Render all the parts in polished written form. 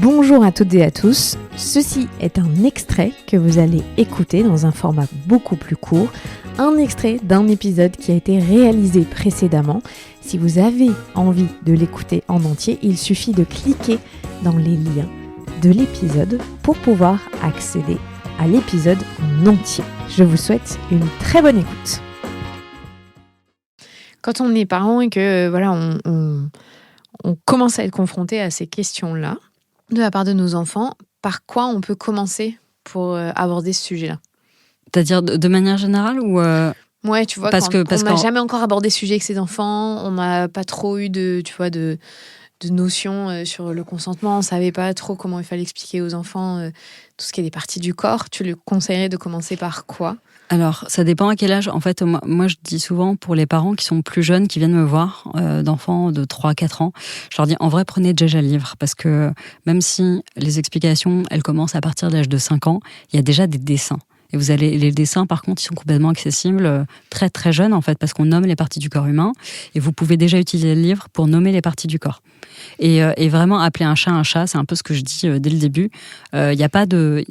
Bonjour à toutes et à tous, ceci est un extrait que vous allez écouter dans un format beaucoup plus court, un extrait d'un épisode qui a été réalisé précédemment. Si vous avez envie de l'écouter en entier, il suffit de cliquer dans les liens de l'épisode pour pouvoir accéder à l'épisode en entier. Je vous souhaite une très bonne écoute. Quand on est parent et que on commence à être confronté à ces questions-là, de la part de nos enfants, par quoi on peut commencer pour aborder ce sujet-là? C'est-à-dire de manière générale ou Ouais, tu vois, on n'a jamais encore abordé ce sujet avec ses enfants, on n'a pas trop eu de notions sur le consentement, on ne savait pas trop comment il fallait expliquer aux enfants tout ce qui est des parties du corps. Tu le conseillerais de commencer par quoi? Alors, ça dépend à quel âge. En fait, moi, je dis souvent pour les parents qui sont plus jeunes, qui viennent me voir, d'enfants de 3-4 ans, je leur dis, en vrai, prenez déjà le livre. Parce que même si les explications, elles commencent à partir de l'âge de 5 ans, il y a déjà des dessins. Et les dessins, par contre, ils sont complètement accessibles très, très jeunes, en fait, parce qu'on nomme les parties du corps humain. Et vous pouvez déjà utiliser le livre pour nommer les parties du corps. Et vraiment, appeler un chat, c'est un peu ce que je dis dès le début. Il n'y a pas de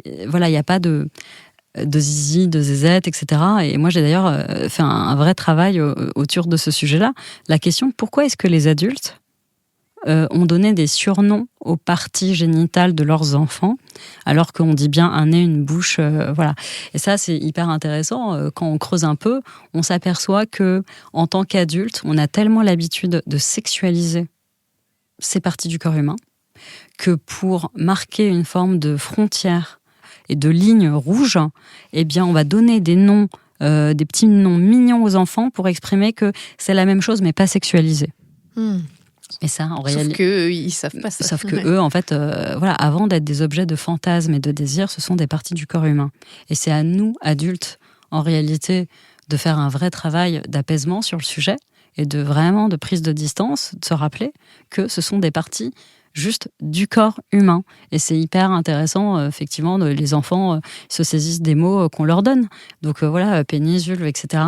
zizi, de zézette, etc. Et moi, j'ai d'ailleurs fait un vrai travail autour de ce sujet-là. La question, pourquoi est-ce que les adultes ont donné des surnoms aux parties génitales de leurs enfants, alors qu'on dit bien un nez, une bouche, voilà. Et ça, c'est hyper intéressant. Quand on creuse un peu, on s'aperçoit que, en tant qu'adulte, on a tellement l'habitude de sexualiser ces parties du corps humain que pour marquer une forme de frontière et de lignes rouges, eh bien, on va donner des noms, des petits noms mignons aux enfants pour exprimer que c'est la même chose, mais pas sexualisé. Et ça, en réalité, sauf qu'eux, ils savent pas ça. Sauf que eux, en fait, avant d'être des objets de fantasme et de désir, ce sont des parties du corps humain. Et c'est à nous, adultes, en réalité, de faire un vrai travail d'apaisement sur le sujet et de prise de distance, de se rappeler que ce sont des parties juste du corps humain. Et c'est hyper intéressant, effectivement, les enfants se saisissent des mots qu'on leur donne. Donc pénis, vulve, etc.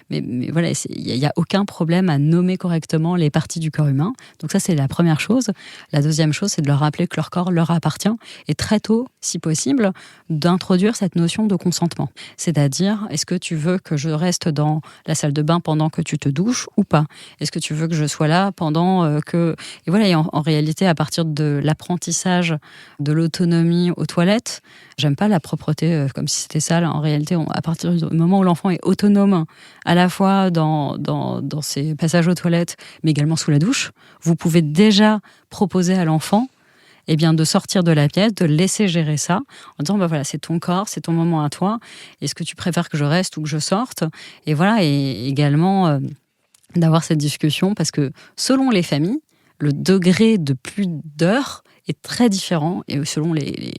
Mais voilà, il n'y a aucun problème à nommer correctement les parties du corps humain. Donc ça, c'est la première chose. La deuxième chose, c'est de leur rappeler que leur corps leur appartient. Et très tôt, si possible, d'introduire cette notion de consentement. C'est-à-dire, est-ce que tu veux que je reste dans la salle de bain pendant que tu te douches ou pas? Est-ce que tu veux que je sois là pendant que... Et voilà, et en réalité, à partir de l'apprentissage de l'autonomie aux toilettes, j'aime pas la propreté comme si c'était sale. En réalité, à partir du moment où l'enfant est autonome, à la fois dans ses passages aux toilettes, mais également sous la douche, vous pouvez déjà proposer à l'enfant de sortir de la pièce, de laisser gérer ça, en disant c'est ton corps, c'est ton moment à toi. Est-ce que tu préfères que je reste ou que je sorte? Et voilà, et également d'avoir cette discussion, parce que selon les familles, le degré de pudeur est très différent, et selon les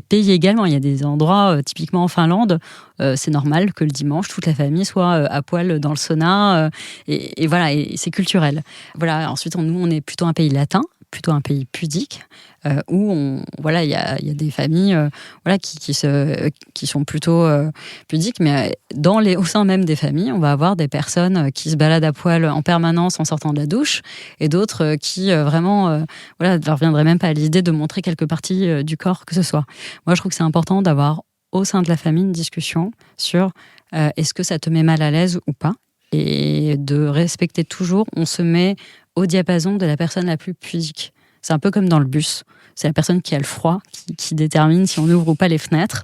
pays également. Il y a des endroits, typiquement en Finlande, c'est normal que le dimanche, toute la famille soit à poil dans le sauna, et voilà, et c'est culturel. Voilà. Ensuite, nous, on est plutôt un pays latin, plutôt un pays pudique, où il y a des familles qui sont plutôt pudiques, mais au sein même des familles, on va avoir des personnes qui se baladent à poil en permanence en sortant de la douche, et d'autres qui ne leur viendraient même pas à l'idée de montrer quelques parties du corps que ce soit. Moi, je trouve que c'est important d'avoir au sein de la famille une discussion sur est-ce que ça te met mal à l'aise ou pas, et de respecter toujours, on se met au diapason de la personne la plus pudique. C'est un peu comme dans le bus. C'est la personne qui a le froid qui détermine si on ouvre ou pas les fenêtres.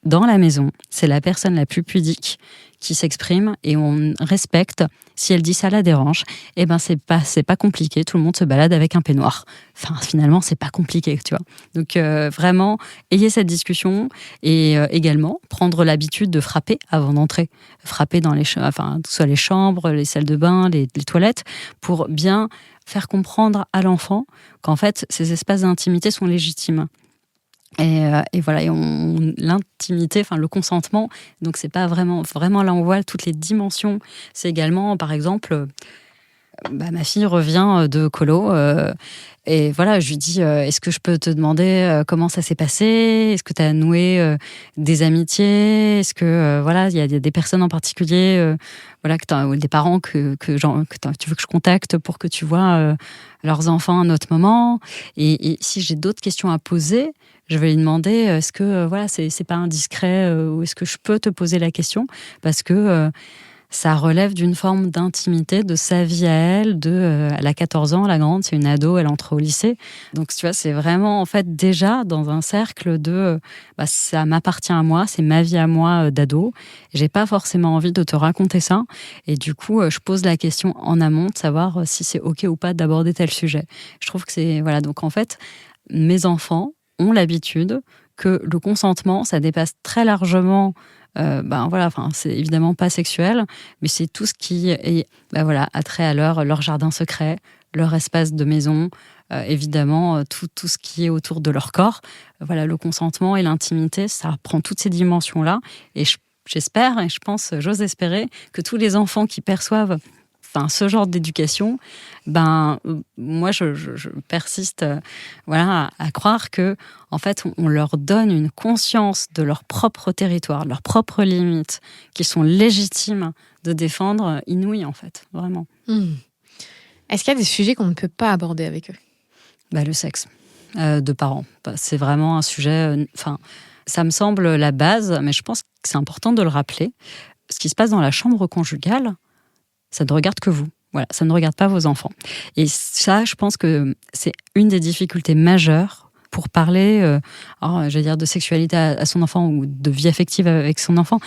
Dans la maison, c'est la personne la plus pudique qui s'exprime, et on respecte. Si elle dit ça la dérange, c'est pas compliqué. Tout le monde se balade avec un peignoir. Enfin, finalement, c'est pas compliqué, tu vois. Donc vraiment, ayez cette discussion, et également prendre l'habitude de frapper avant d'entrer. Frapper dans que ce soit les chambres, les salles de bain, les toilettes, pour bien faire comprendre à l'enfant qu'en fait, ces espaces d'intimité sont légitimes. Et voilà, l'intimité, le consentement, donc c'est pas vraiment là on voit toutes les dimensions. C'est également, par exemple, ma fille revient de colo et voilà, je lui dis est-ce que je peux te demander comment ça s'est passé? Est-ce que tu as noué des amitiés? Est-ce que voilà, il y a des personnes en particulier voilà, ou des parents que tu veux que je contacte pour que tu vois leurs enfants à un autre moment? Et si j'ai d'autres questions à poser, je vais lui demander est-ce que voilà, c'est pas indiscret ou est-ce que je peux te poser la question? Parce que ça relève d'une forme d'intimité de sa vie à elle. Elle a 14 ans, la grande, c'est une ado, elle entre au lycée. Donc, tu vois, c'est vraiment, en fait, déjà dans un cercle de ça m'appartient à moi, c'est ma vie à moi d'ado. J'ai pas forcément envie de te raconter ça. Et du coup, je pose la question en amont de savoir si c'est OK ou pas d'aborder tel sujet. Je trouve que c'est. Voilà, donc en fait, mes enfants ont l'habitude que le consentement, ça dépasse très largement. Voilà, c'est évidemment pas sexuel, mais c'est tout ce qui est a trait à leur jardin secret, leur espace de maison, évidemment tout ce qui est autour de leur corps. Voilà, le consentement et l'intimité, ça prend toutes ces dimensions-là. Et j'espère, et je pense, j'ose espérer que tous les enfants qui perçoivent ce genre d'éducation, moi je persiste à croire que en fait on leur donne une conscience de leur propre territoire, leurs propres limites, qu'ils sont légitimes de défendre, inouïes en fait, vraiment. Est-ce qu'il y a des sujets qu'on ne peut pas aborder avec eux? Le sexe de parents, c'est vraiment un sujet. Ça me semble la base, mais je pense que c'est important de le rappeler. Ce qui se passe dans la chambre conjugale, ça ne regarde que vous. Voilà, ça ne regarde pas vos enfants. Et ça, je pense que c'est une des difficultés majeures pour parler, de sexualité à son enfant ou de vie affective avec son enfant.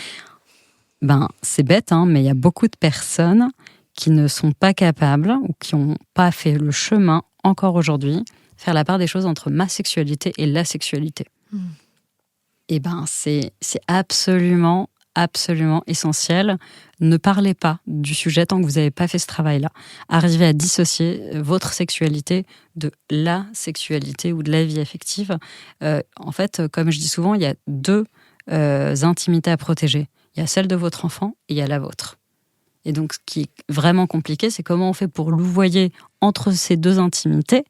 C'est bête, mais il y a beaucoup de personnes qui ne sont pas capables ou qui n'ont pas fait le chemin, encore aujourd'hui, faire la part des choses entre ma sexualité et la sexualité. Et c'est absolument essentiel. Ne parlez pas du sujet tant que vous n'avez pas fait ce travail-là. Arrivez à dissocier votre sexualité de la sexualité ou de la vie affective. En fait, comme je dis souvent, il y a deux intimités à protéger. Il y a celle de votre enfant et il y a la vôtre. Et donc, ce qui est vraiment compliqué, c'est comment on fait pour louvoyer entre ces deux intimités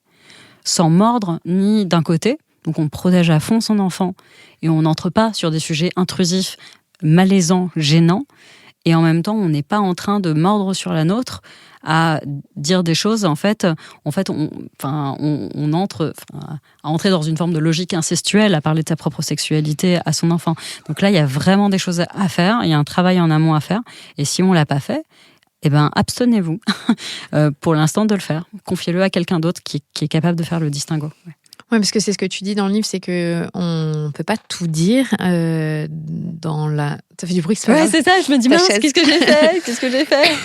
sans mordre ni d'un côté. Donc, on protège à fond son enfant et on n'entre pas sur des sujets intrusifs, malaisant, gênant, et en même temps on n'est pas en train de mordre sur la nôtre à dire des choses. En fait on entre à entrer dans une forme de logique incestuelle, à parler de sa propre sexualité à son enfant. Donc là il y a vraiment des choses à faire, il y a un travail en amont à faire, et si on l'a pas fait, abstenez-vous pour l'instant de le faire. Confiez-le à quelqu'un d'autre qui est capable de faire le distinguo. Oui, parce que c'est ce que tu dis dans le livre, c'est qu'on ne peut pas tout dire dans la... Ça fait du bruit, c'est pas grave. C'est ça, je me dis, mince, qu'est-ce que j'ai fait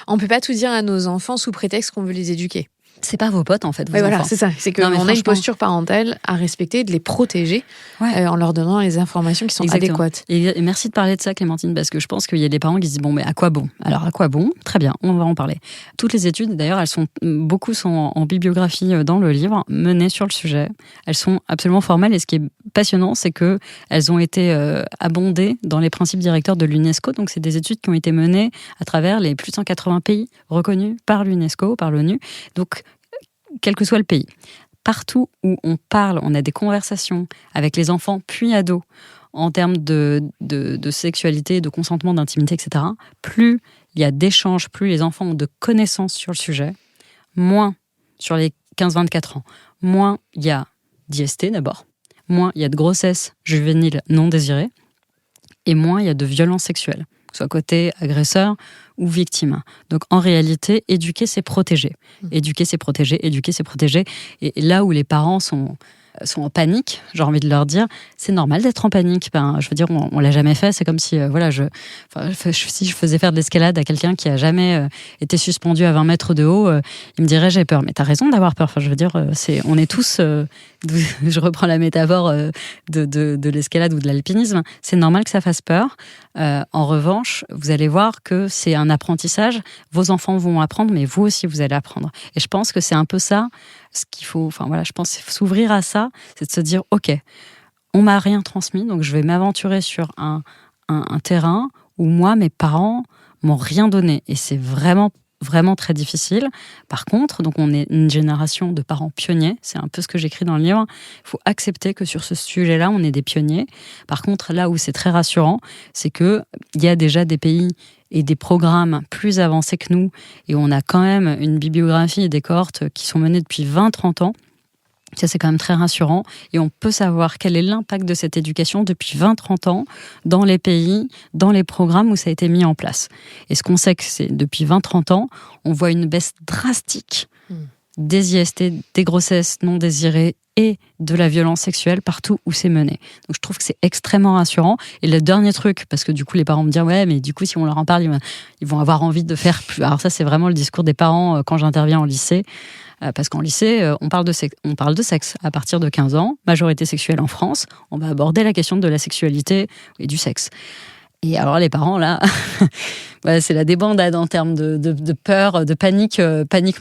On ne peut pas tout dire à nos enfants sous prétexte qu'on veut les éduquer. C'est pas vos potes, en fait, vos enfants. Voilà, c'est ça. C'est qu'on a une posture parentale à respecter, de les protéger en leur donnant les informations qui sont adéquates. Et merci de parler de ça, Clémentine, parce que je pense qu'il y a des parents qui se disent, mais à quoi bon? Alors, à quoi bon? Très bien, on va en parler. Toutes les études, d'ailleurs, beaucoup sont en bibliographie dans le livre, menées sur le sujet. Elles sont absolument formelles, et ce qui est passionnant, c'est qu'elles ont été abondées dans les principes directeurs de l'UNESCO. Donc, c'est des études qui ont été menées à travers les plus de 180 pays reconnus par l'UNESCO, par l'ONU. Donc, quel que soit le pays, partout où on parle, on a des conversations avec les enfants puis ados en termes de sexualité, de consentement, d'intimité, etc., plus il y a d'échanges, plus les enfants ont de connaissances sur le sujet, moins sur les 15-24 ans, moins il y a d'IST d'abord, moins il y a de grossesse juvénile non désirée, et moins il y a de violences sexuelles, que ce soit côté agresseur ou victime. Donc en réalité, éduquer, c'est protéger. Éduquer, c'est protéger, éduquer, c'est protéger. Et là où les parents sont en panique, j'ai envie de leur dire, c'est normal d'être en panique. Je veux dire, on l'a jamais fait. C'est comme si, si je faisais faire de l'escalade à quelqu'un qui a jamais été suspendu à 20 mètres de haut, il me dirait j'ai peur. Mais t'as raison d'avoir peur. Je veux dire, on est tous, je reprends la métaphore de l'escalade ou de l'alpinisme. C'est normal que ça fasse peur. En revanche, vous allez voir que c'est un apprentissage. Vos enfants vont apprendre, mais vous aussi, vous allez apprendre. Et je pense que c'est un peu ça. Ce qu'il faut, je pense s'ouvrir à ça, c'est de se dire, ok, on m'a rien transmis, donc je vais m'aventurer sur un terrain où moi, mes parents m'ont rien donné. Et c'est vraiment vraiment très difficile. Par contre, donc on est une génération de parents pionniers, c'est un peu ce que j'écris dans le livre. Il faut accepter que sur ce sujet-là, on est des pionniers. Par contre, là où c'est très rassurant, c'est qu'il y a déjà des pays et des programmes plus avancés que nous, et on a quand même une bibliographie et des cohortes qui sont menées depuis 20-30 ans. Ça, c'est quand même très rassurant. Et on peut savoir quel est l'impact de cette éducation depuis 20-30 ans dans les pays, dans les programmes où ça a été mis en place. Et ce qu'on sait, que c'est depuis 20-30 ans, on voit une baisse drastique des IST, des grossesses non désirées et de la violence sexuelle partout où c'est mené. Donc je trouve que c'est extrêmement rassurant. Et le dernier truc, parce que du coup les parents me disent ouais, mais du coup si on leur en parle, ils vont avoir envie de faire plus. Alors ça, c'est vraiment le discours des parents quand j'interviens en lycée. Parce qu'en lycée, on parle de sexe à partir de 15 ans, majorité sexuelle en France. On va aborder la question de la sexualité et du sexe. Et alors les parents, là, ouais, c'est la débandade en termes de peur, de panique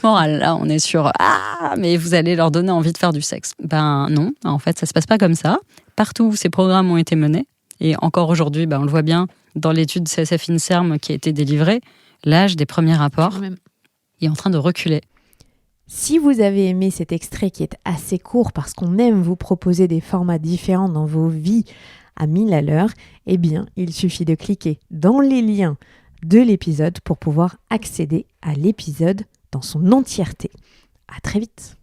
morale. Là, on est sur « Ah, mais vous allez leur donner envie de faire du sexe ». Ben non, en fait, ça se passe pas comme ça. Partout où ces programmes ont été menés, et encore aujourd'hui, on le voit bien dans l'étude CSF-INSERM qui a été délivrée, l'âge des premiers rapports est en train de reculer. Si vous avez aimé cet extrait qui est assez court parce qu'on aime vous proposer des formats différents dans vos vies à 1000 à l'heure, eh bien, il suffit de cliquer dans les liens de l'épisode pour pouvoir accéder à l'épisode dans son entièreté. À très vite.